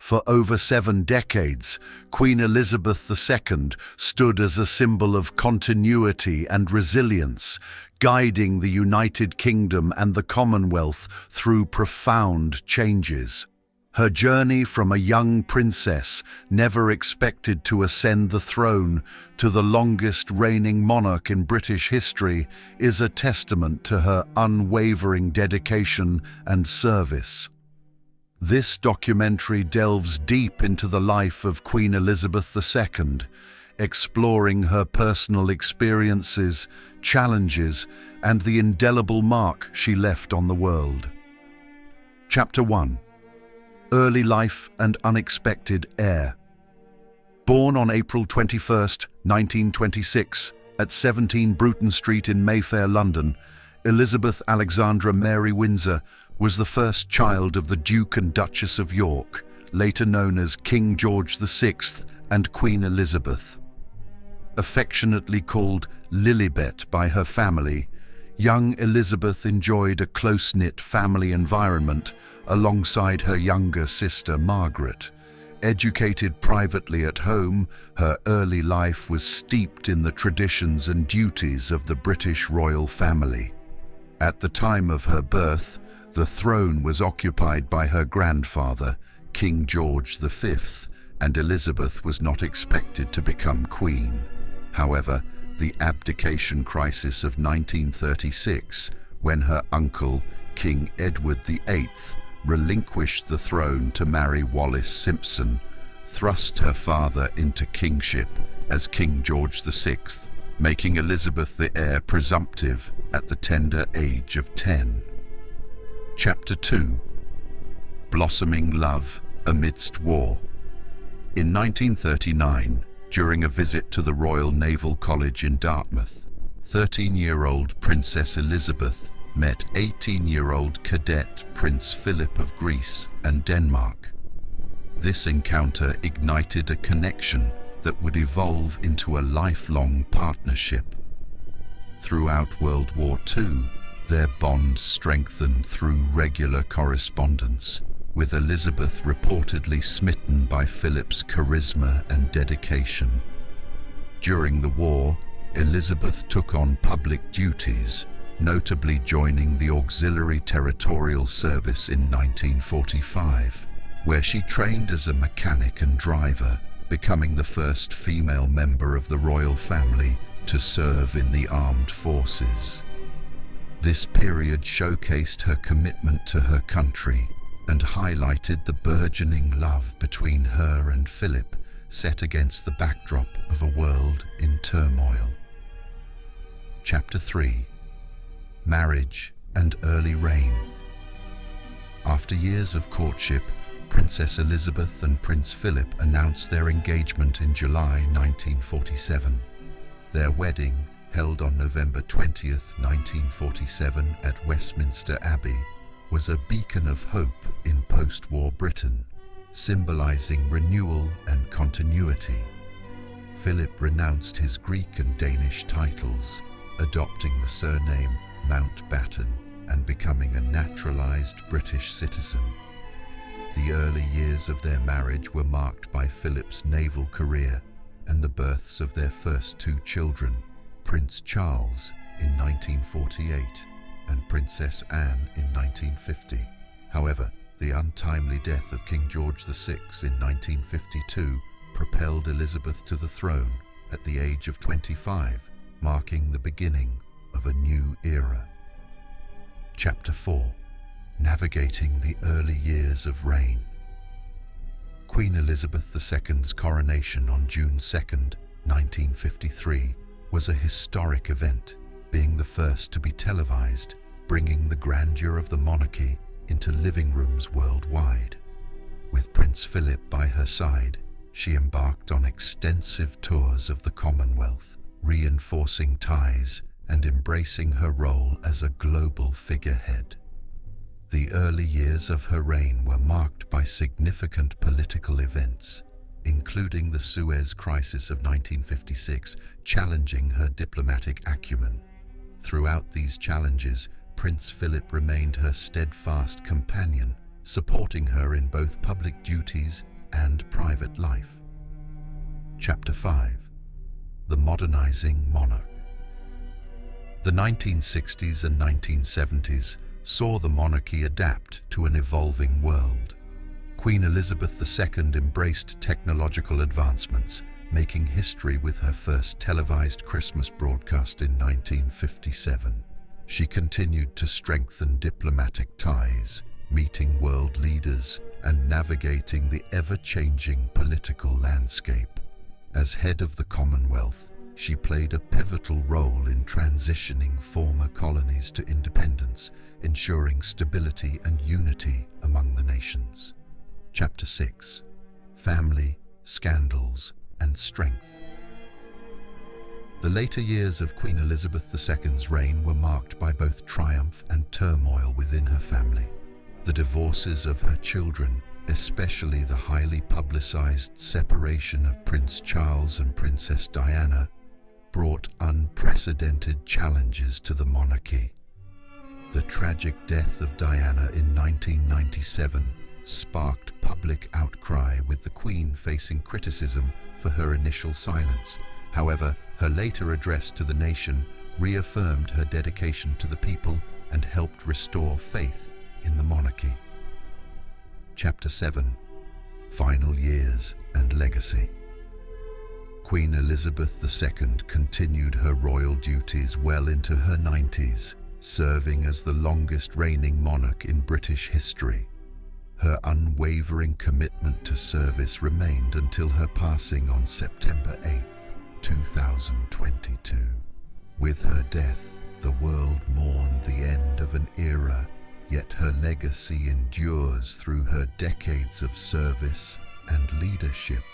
For over 7 decades, Queen Elizabeth II stood as a symbol of continuity and resilience, guiding the United Kingdom and the Commonwealth through profound changes. Her journey from a young princess, never expected to ascend the throne, to the longest reigning monarch in British history is a testament to her unwavering dedication and service. This documentary delves deep into the life of Queen Elizabeth II, exploring her personal experiences, challenges, and the indelible mark she left on the world. Chapter 1. Early life and unexpected heir. Born on April 21, 1926, at 17 Bruton Street in Mayfair, London, Elizabeth Alexandra Mary Windsor was the first child of the Duke and Duchess of York, later known as King George VI and Queen Elizabeth. Affectionately called Lilibet by her family, young Elizabeth enjoyed a close-knit family environment alongside her younger sister Margaret. Educated privately at home, her early life was steeped in the traditions and duties of the British royal family. At the time of her birth, the throne was occupied by her grandfather, King George V, and Elizabeth was not expected to become queen. However, the abdication crisis of 1936, when her uncle, King Edward VIII, relinquished the throne to marry Wallis Simpson, thrust her father into kingship as King George VI, making Elizabeth the heir presumptive at the tender age of 10. Chapter 2. Blossoming love amidst war. In 1939, during a visit to the Royal Naval College in Dartmouth, 13-year-old Princess Elizabeth met 18-year-old cadet Prince Philip of Greece and Denmark. This encounter ignited a connection that would evolve into a lifelong partnership. Throughout World War II, their bond strengthened through regular correspondence, with Elizabeth reportedly smitten by Philip's charisma and dedication. During the war, Elizabeth took on public duties, notably joining the Auxiliary Territorial Service in 1945, where she trained as a mechanic and driver, becoming the first female member of the royal family to serve in the armed forces. This period showcased her commitment to her country and highlighted the burgeoning love between her and Philip, set against the backdrop of a world in turmoil. Chapter 3. Marriage and early reign. After years of courtship, Princess Elizabeth and Prince Philip announced their engagement in July 1947. Their wedding, held on November 20, 1947 at Westminster Abbey, was a beacon of hope in post-war Britain, symbolizing renewal and continuity. Philip renounced his Greek and Danish titles, adopting the surname Mountbatten and becoming a naturalized British citizen. The early years of their marriage were marked by Philip's naval career and the births of their first 2 children, Prince Charles in 1948 and Princess Anne in 1950. However, the untimely death of King George VI in 1952 propelled Elizabeth to the throne at the age of 25, marking the beginning of a new era. Chapter 4. Navigating the early years of reign. Queen Elizabeth II's coronation on June 2, 1953, was a historic event, being the first to be televised, bringing the grandeur of the monarchy into living rooms worldwide. With Prince Philip by her side, she embarked on extensive tours of the Commonwealth, reinforcing ties and embracing her role as a global figurehead. The early years of her reign were marked by significant political events, including the Suez Crisis of 1956, challenging her diplomatic acumen. Throughout these challenges, Prince Philip remained her steadfast companion, supporting her in both public duties and private life. Chapter 5. The Modernizing Monarch. The 1960s and 1970s saw the monarchy adapt to an evolving world. Queen Elizabeth II embraced technological advancements, making history with her first televised Christmas broadcast in 1957. She continued to strengthen diplomatic ties, meeting world leaders and navigating the ever-changing political landscape. As head of the Commonwealth, she played a pivotal role in transitioning former colonies to independence, ensuring stability and unity among the nations. Chapter 6. Family, Scandals, and Strength. The later years of Queen Elizabeth II's reign were marked by both triumph and turmoil within her family. The divorces of her children, especially the highly publicized separation of Prince Charles and Princess Diana, brought unprecedented challenges to the monarchy. The tragic death of Diana in 1997 sparked public outcry, with the Queen facing criticism for her initial silence. However, her later address to the nation reaffirmed her dedication to the people and helped restore faith in the monarchy. Chapter 7. Final Years and Legacy. Queen Elizabeth II continued her royal duties well into her 90s, serving as the longest reigning monarch in British history. Her unwavering commitment to service remained until her passing on September 8, 2022. With her death, the world mourned the end of an era, yet her legacy endures through her decades of service and leadership.